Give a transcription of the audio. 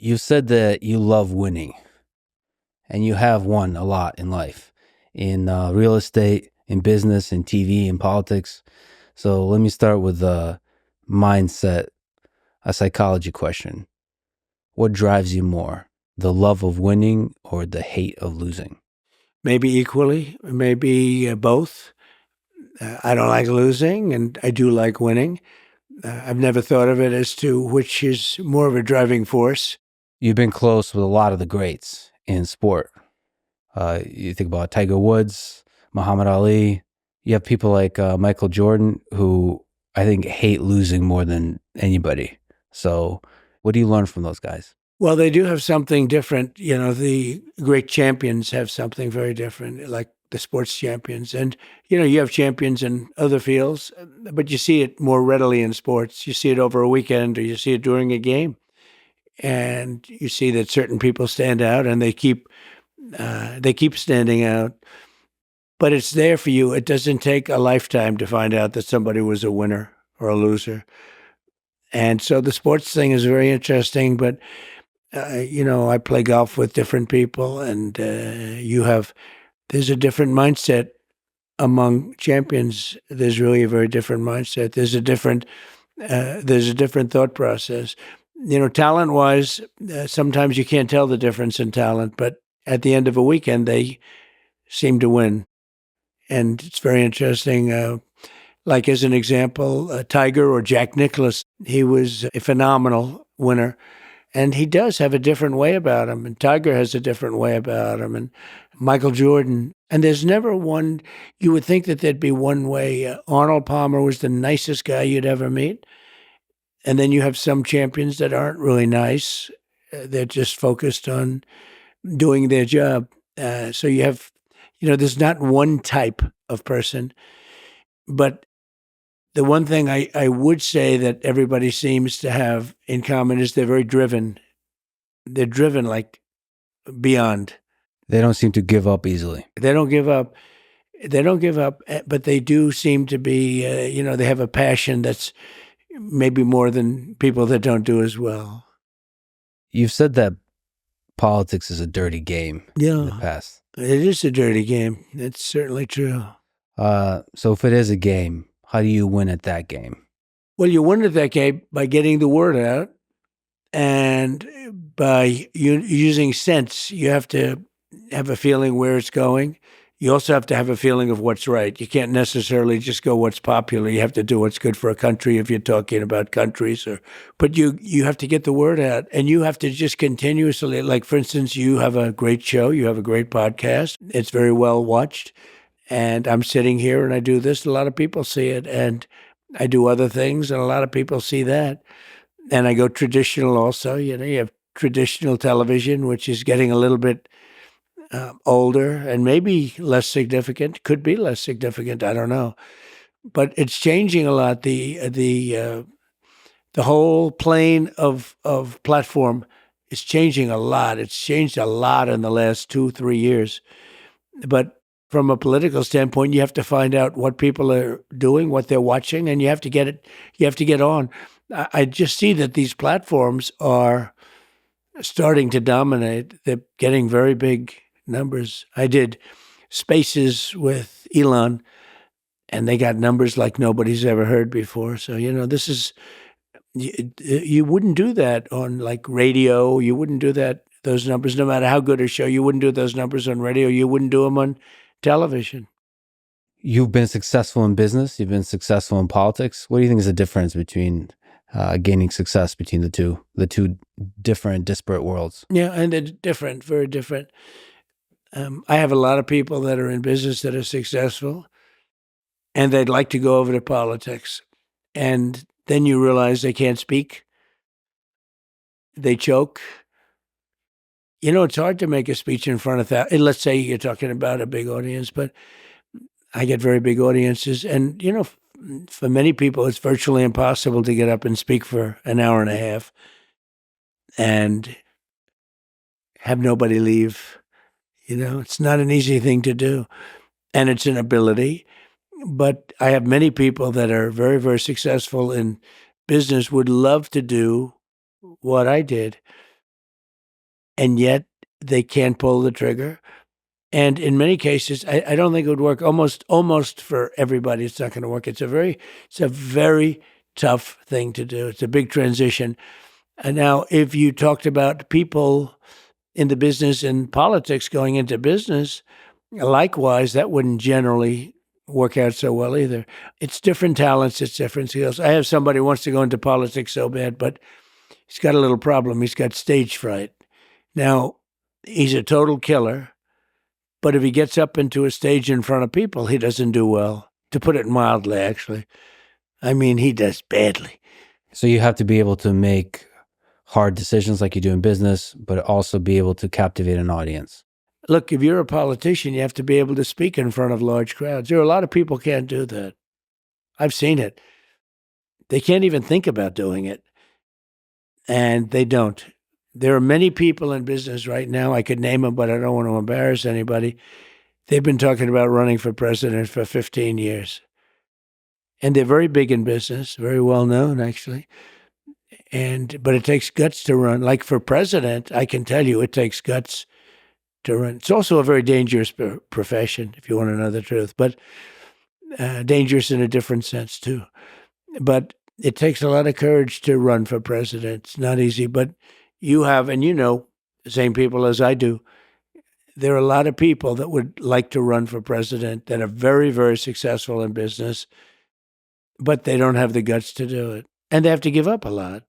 You said that you love winning, and you have won a lot in life, in real estate, in business, in TV, in politics. So let me start with a mindset, a psychology question. What drives you more, the love of winning or the hate of losing? Maybe equally, maybe both. I don't like losing, and I do like winning. I've never thought of it as to which is more of a driving force. You've been close with a lot of the greats in sport. You think about Tiger Woods, Muhammad Ali. You have people like Michael Jordan, who I think hate losing more than anybody. So what do you learn from those guys? Well, they do have something different. The great champions have something very different, like the sports champions. And, you have champions in other fields, but you see it more readily in sports. You see it over a weekend or you see it during a game. And you see that certain people stand out and they keep standing out. But it's there for you. It doesn't take a lifetime to find out that somebody was a winner or a loser. And so the sports thing is very interesting, but I play golf with different people, and there's a different mindset among champions. There's really a very different mindset. There's a different thought process. Talent-wise, sometimes you can't tell the difference in talent, but at the end of a weekend, they seem to win. And it's very interesting. Like as an example, Tiger or Jack Nicklaus, he was a phenomenal winner. And he does have a different way about him. And Tiger has a different way about him. And Michael Jordan. And there's never one, you would think that there'd be one way. Arnold Palmer was the nicest guy you'd ever meet. And then you have some champions that aren't really nice. They're just focused on doing their job. So you have, there's not one type of person. But the one thing I would say that everybody seems to have in common is they're very driven. They're driven like beyond. They don't seem to give up easily. They don't give up. But they do seem to be, they have a passion that's maybe more than people that don't do as well. You've said that politics is a dirty game in the past. It is a dirty game. It's certainly true. So if it is a game, how do you win at that game? Well, you win at that game by getting the word out and by using sense. You have to have a feeling where it's going. You also have to have a feeling of what's right. You can't necessarily just go what's popular. You have to do what's good for a country if you're talking about countries. But you have to get the word out, and you have to just continuously, like for instance, you have a great show. You have a great podcast. It's very well watched. And I'm sitting here and I do this. A lot of people see it. And I do other things and a lot of people see that. And I go traditional also. You have traditional television, which is getting a little bit older and maybe less significant. Could be less significant. I don't know. But it's changing a lot. The whole plane of platform is changing a lot. It's changed a lot in the last 2-3 years. But from a political standpoint, you have to find out what people are doing, what they're watching, and you have to get it. You have to get on. I just see that these platforms are starting to dominate. They're getting very big numbers. I did Spaces with Elon, and they got numbers like nobody's ever heard before. So, this is, you wouldn't do that on like radio. You wouldn't do those numbers, no matter how good a show. You wouldn't do those numbers on radio. You wouldn't do them on television. You've been successful in business. You've been successful in politics. What do you think is the difference between gaining success between the two different, disparate worlds? Yeah, and they're different, very different. I have a lot of people that are in business that are successful, and they'd like to go over to politics. And then you realize they can't speak. They choke. It's hard to make a speech in front of that. Let's say you're talking about a big audience, but I get very big audiences. And, for many people, it's virtually impossible to get up and speak for an hour and a half and have nobody leave. It's not an easy thing to do. And it's an ability. But I have many people that are very, very successful in business would love to do what I did. and yet they can't pull the trigger. And in many cases, I don't think it would work. Almost for everybody, it's not going to work. It's a very tough thing to do. It's a big transition. And now, if you talked about people in the business and politics going into business, likewise, that wouldn't generally work out so well either. It's different talents, it's different skills. I have somebody who wants to go into politics so bad, but he's got a little problem. He's got stage fright. Now, he's a total killer, but if he gets up into a stage in front of people, he doesn't do well, to put it mildly, actually. I mean, he does badly. So you have to be able to make hard decisions like you do in business, but also be able to captivate an audience. Look, if you're a politician, you have to be able to speak in front of large crowds. There are a lot of people who can't do that. I've seen it. They can't even think about doing it, and they don't. There are many people in business right now, I could name them, but I don't want to embarrass anybody. They've been talking about running for president for 15 years. And they're very big in business, very well known, actually. But it takes guts to run. Like for president, I can tell you it takes guts to run. It's also a very dangerous profession, if you want to know the truth, but dangerous in a different sense too. But it takes a lot of courage to run for president. It's not easy, but you have, and you know, the same people as I do, there are a lot of people that would like to run for president that are very, very successful in business, but they don't have the guts to do it. And they have to give up a lot.